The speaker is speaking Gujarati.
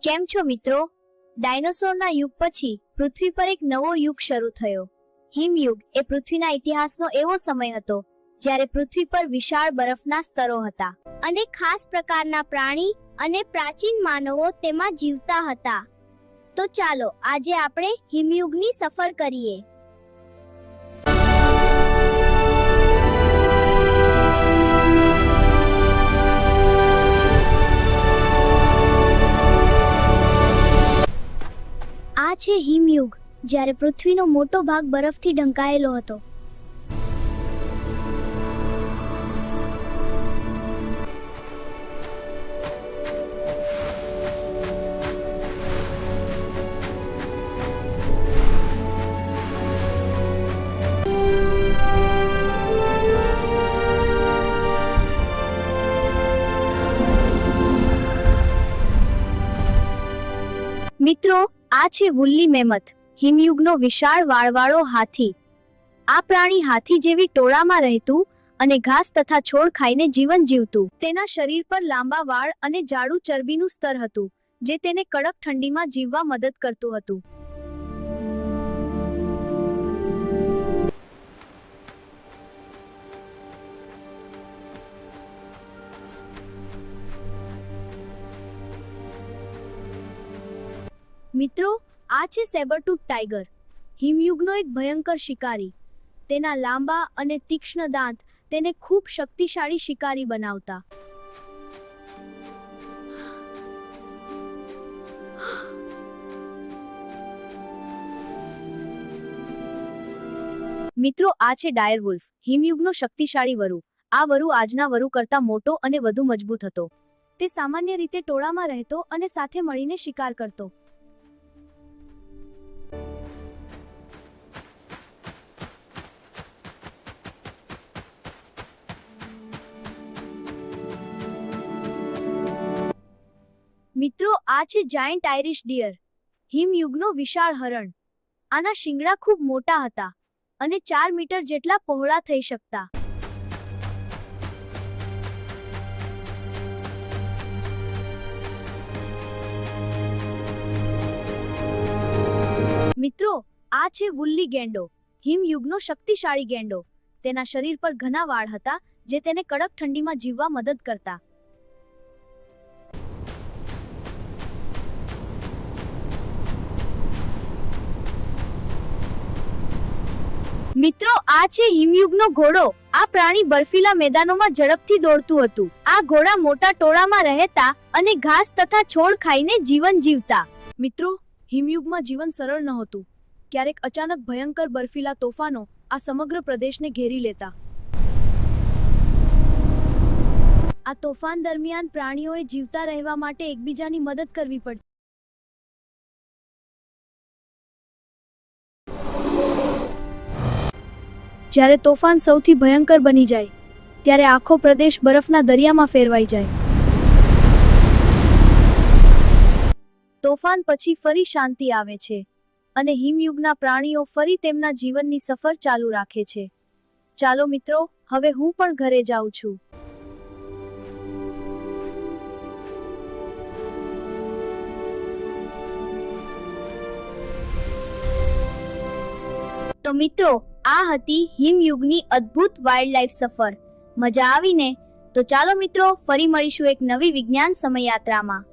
કેમ છો મિત્રો? ડાયનોસોરના યુગ પછી પૃથ્વી પર એક નવો યુગ શરૂ થયો. હિમયુગ એ પૃથ્વીના ઇતિહાસનો એવો સમય હતો જ્યારે પૃથ્વી પર વિશાળ બરફના સ્તરો હતા અને ખાસ પ્રકારના પ્રાણી અને પ્રાચીન માનવો તેમાં જીવતા હતા. તો ચાલો આજે આપણે હિમયુગની સફર કરીએ. આ છે હિમયુગ, જ્યારે પૃથ્વીનો મોટો ભાગ બરફથી ઢંકાયેલો હતો. મિત્રો, આ છે વુલ્લી મેમથ, હિમયુગનો વિશાળ વાળવાળો હાથી. આ પ્રાણી હાથી જેવી ટોળામાં રહેતું અને ઘાસ તથા છોડ ખાઈને જીવન જીવતું. તેના શરીર પર લાંબા વાળ અને જાડું ચરબીનું સ્તર હતું, જે તેને કડક ઠંડીમાં જીવવા મદદ કરતું હતું. મિત્રો, આ છે સેબરટૂથ ટાઈગર, હિમયુગનો એક ભયંકર શિકારી. તેના લાંબા અને તીક્ષ્ણ દાંત તેને ખૂબ શક્તિશાળી શિકારી બનાવતા. મિત્રો, આ છે ડાયરવુલ્ફ, હિમયુગનો શક્તિશાળી વરુ. આ વરુ આજના વરુ કરતાં મોટો અને વધુ મજબૂત હતો. તે સામાન્ય રીતે ટોળામાં રહેતો અને સાથે મળીને શિકાર કરતો. મિત્રો, આ છે જાયન્ટ આયરિશ ડિયર, હિમયુગનો વિશાળ હરણ. આના શિંગડા ખૂબ મોટા હતા અને 4 મીટર જેટલા પહોળા થઈ શકતા. મિત્રો, આ છે વુલ્લી ગેંડો, હિમયુગનો શક્તિશાળી ગેંડો. તેના શરીર પર ઘણા વાળ હતા, જે તેને કડક ઠંડીમાં જીવવા મદદ કરતા. મિત્રો, આ છે હિમયુગનો ઘોડો. આ પ્રાણી બર્ફીલા મેદાનોમાં ઝડપથી દોડતું હતું. આ ઘોડા મોટા ટોળામાં રહેતા અને ઘાસ તથા છોડ ખાઈને જીવન જીવતા. મિત્રો, હિમયુગમાં જીવન સરળ નહોતું. ક્યારેક અચાનક ભયંકર બર્ફીલા તોફાનો આ સમગ્ર પ્રદેશને ઘેરી લેતા. આ તોફાન દરમિયાન પ્રાણીઓએ જીવતા રહેવા માટે એકબીજાની મદદ કરવી પડતી. જ્યારે તોફાન સૌથી ભયંકર બની જાય, ત્યારે આખો પ્રદેશ બરફના દરિયામાં ફેરવાઈ જાય. તોફાન પછી ફરી શાંતિ આવે છે અને હિમયુગના પ્રાણીઓ ફરી તેમના જીવનની સફર ચાલુ રાખે છે. ચાલો મિત્રો, હવે હું પણ ઘરે જાઉં છું. તો મિત્રો, આ હતી હિમયુગની અદ્ભુત વાઇલ્ડલાઇફ સફર. મજા આવીને? તો ચાલો મિત્રો, ફરી મળીશું એક નવી વિજ્ઞાન સમયયાત્રામાં.